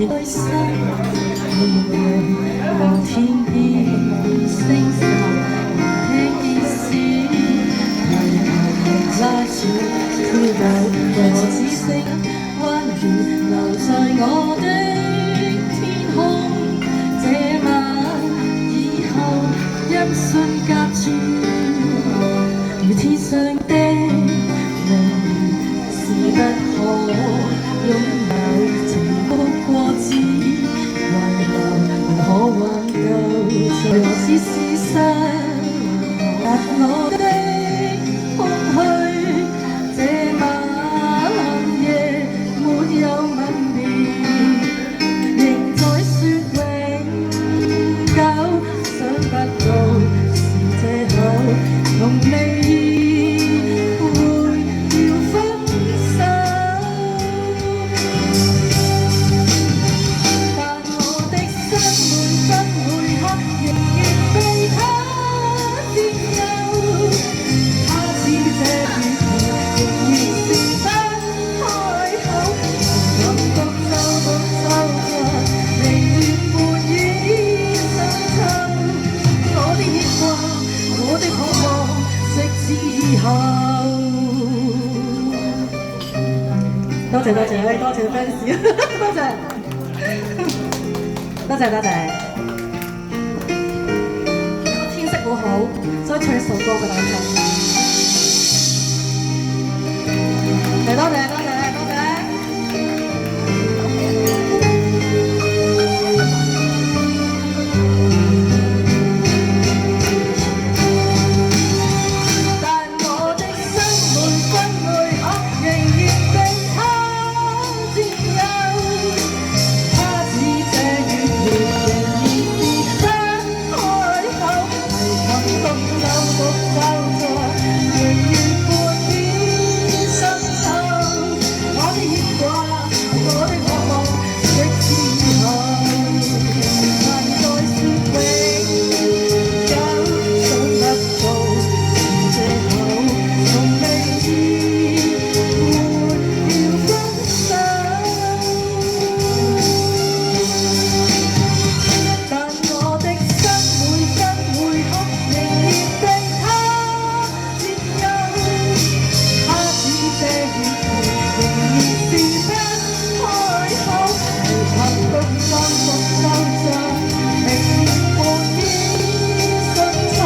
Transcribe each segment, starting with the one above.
開心，望天邊星辰，聽見詩，拉住跳舞和知識，溫柔留在我的天空。這晚以後，音訊隔絕，如天上的夢，是不可擁有。情不過只遺留，無可挽救。隨我是事實，但我的空虛，這晚夜沒有吻別，仍在說永久，想不到是藉口，從未會要分手。但我的心每分每刻仍然被他佔有，他似這月兒仍然是不開口，感覺收不收過，寧願沒意想透。我的牽掛，我的渴望，直至以後。多謝多謝，多謝 fans， 多謝多謝多謝。天色好好，所以唱一首歌俾大家聽。多謝多謝多謝。但我的心每分每刻仍然被他佔有，他似這月兒仍然是不開口，提琴獨奏獨奏着，仍然撥點深秋。我的牽掛，我的渴望，直至以後，還在說永久，想不到是藉口，從未會要分手。但我的心每分每刻仍然被他佔有，他似這月兒仍然是不開口，提琴獨奏獨奏着，仍然沒意深秋。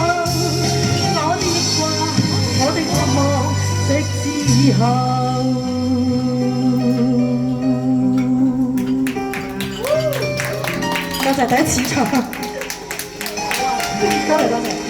我的牽掛，我的渴望，直至以後。多謝第一次唱，多謝多謝。